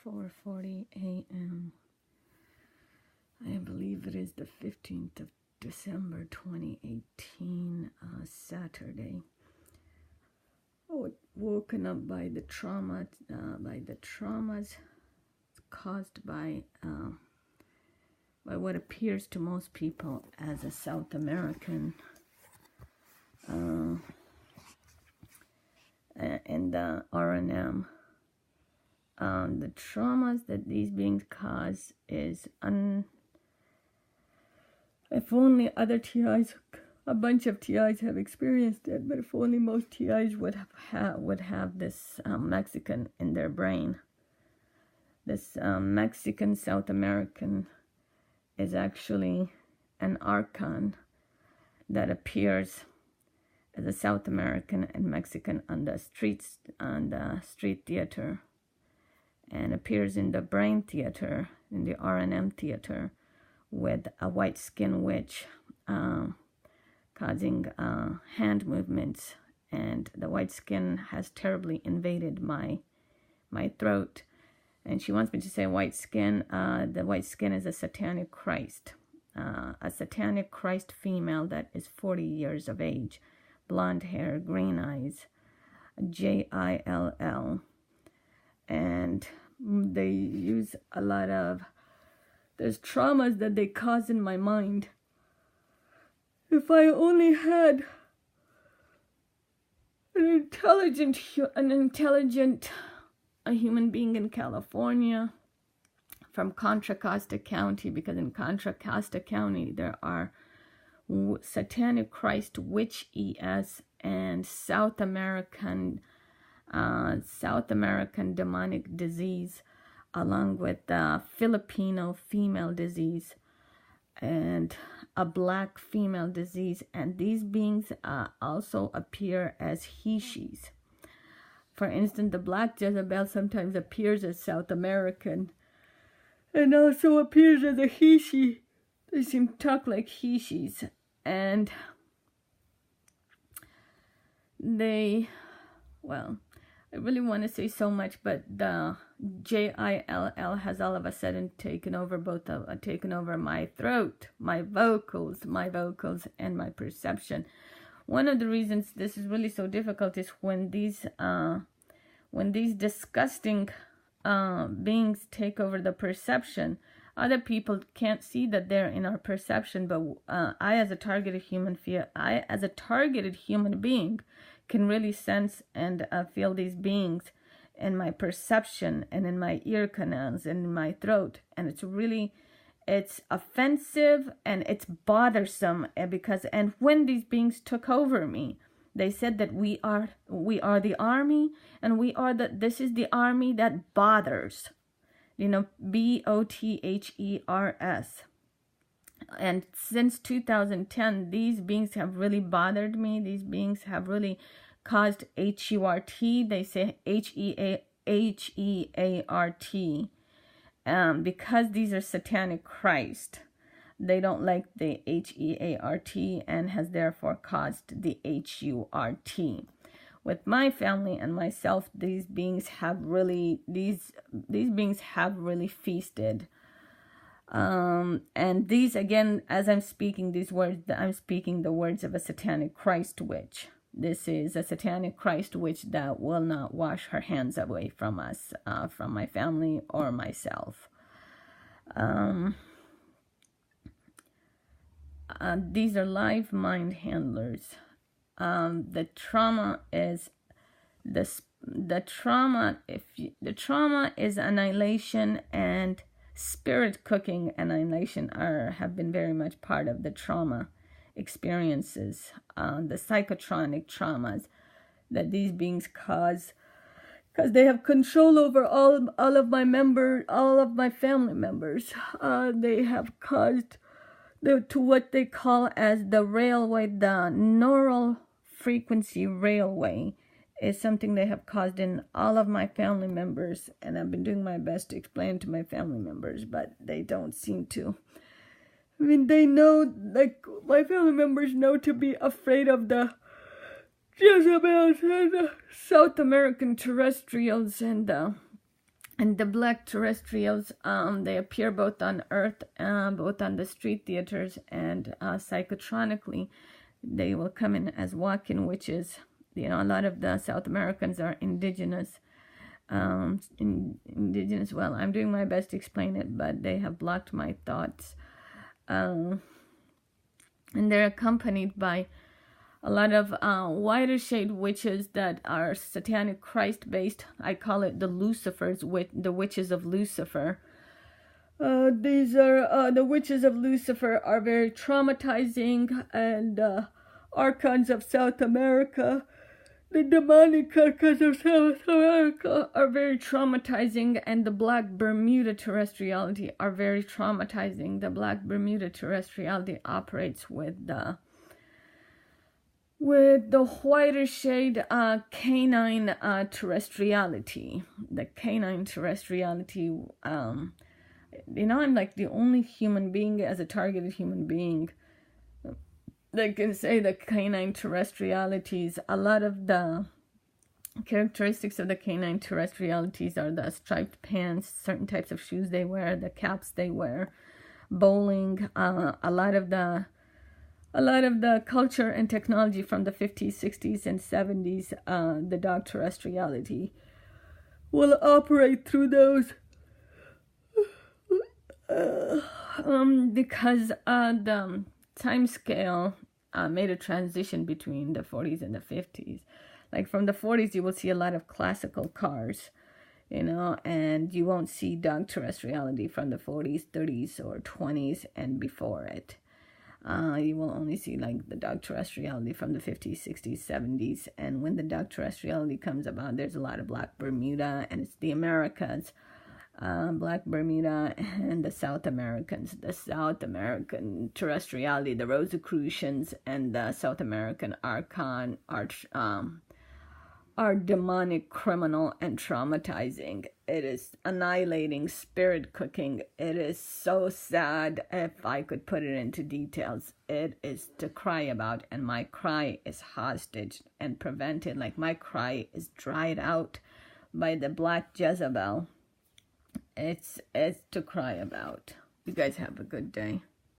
4:40 a.m. I believe it is the 15th of December 2018, Saturday. Woken up by the traumas caused by what appears to most people as a South American in the R&M. The traumas that these beings cause is if only other TIs, a bunch of TIs have experienced it, but if only most TIs would have this Mexican in their brain. This Mexican South American is actually an archon that appears as a South American and Mexican on the streets, on the street theater, and appears in the brain theater, in the R&M theater, with a white skin witch causing hand movements, and the white skin has terribly invaded my throat, and she wants me to say white skin. The white skin is a satanic Christ female that is 40 years of age, blonde hair, green eyes, JILL, and they use a lot of, there's traumas that they cause in my mind. If I only had an intelligent human being in California from Contra Costa County, because in Contra Costa County there are satanic Christ witch ES and South American demonic disease, along with Filipino female disease and a black female disease, and these beings also appear as he-she's. For instance, the black Jezebel sometimes appears as South American and also appears as a he-she. They seem to talk like he-she's, and they, well, I really want to say so much, but the JILL has all of a sudden taken over my throat, my vocals, and my perception. One of the reasons this is really so difficult is when these disgusting beings take over the perception. Other people can't see that they're in our perception, but I, as a targeted human being, can really sense and feel these beings in my perception and in my ear canals and in my throat, and it's offensive and it's bothersome, because when these beings took over me, they said that we are the army, and this is the army that bothers, BOTHERS. And since 2010, these beings have really bothered me. These beings have really caused HURT. They say HEART. Because these are satanic Christ, they don't like the HEART, and has therefore caused the HURT. With my family and myself, these beings have really feasted. And these, again, as I'm speaking these words, I'm speaking the words of a satanic Christ witch. This is a satanic Christ witch that will not wash her hands away from us, from my family or myself. These are live mind handlers. The trauma is annihilation, and spirit cooking annihilation have been very much part of the trauma experiences, the psychotronic traumas that these beings cause, because they have control over all of my family members. They have caused to what they call as the railway, the neural frequency railway, is something they have caused in all of my family members, and I've been doing my best to explain to my family members, but they don't seem to. I mean, they know, like, my family members know to be afraid of the Jezebels and the South American terrestrials and And the black terrestrials, they appear both on Earth, both on the street theaters, and psychotronically, they will come in as walk-in witches. You know, a lot of the South Americans are indigenous. Indigenous, well, I'm doing my best to explain it, but they have blocked my thoughts. And they're accompanied by a lot of whiter shade witches that are satanic Christ based. I call it the Lucifers, the witches of Lucifer. These are the witches of Lucifer are very traumatizing, and archons of South America, the demonic archons of South America, are very traumatizing, and the black Bermuda terrestriality are very traumatizing. The black Bermuda terrestriality operates with the whiter shade canine terrestriality. The canine terrestriality, you know, I'm like the only human being as a targeted human being that can say the canine terrestrialities. A lot of the characteristics of the canine terrestrialities are the striped pants, certain types of shoes they wear, the caps they wear, bowling, a lot of the culture and technology from the 50s, 60s, and 70s, the dog terrestriality will operate through those because the time scale made a transition between the 40s and the 50s. Like from the 40s, you will see a lot of classical cars, you know, and you won't see dog terrestriality from the 40s, 30s, or 20s and before it. You will only see like the dog terrestriality from the 50s, 60s, 70s. And when the dog terrestriality comes about, there's a lot of black Bermuda, and it's the Americas, black Bermuda, and the South Americans. The South American terrestriality, the rosecrucians, and the South American archon are demonic, criminal, and traumatizing. It is annihilating, spirit cooking. It is so sad. If I could put it into details, it is to cry about, and my cry is hostage and prevented. Like my cry is dried out by the black Jezebel. It's to cry about. You guys have a good day.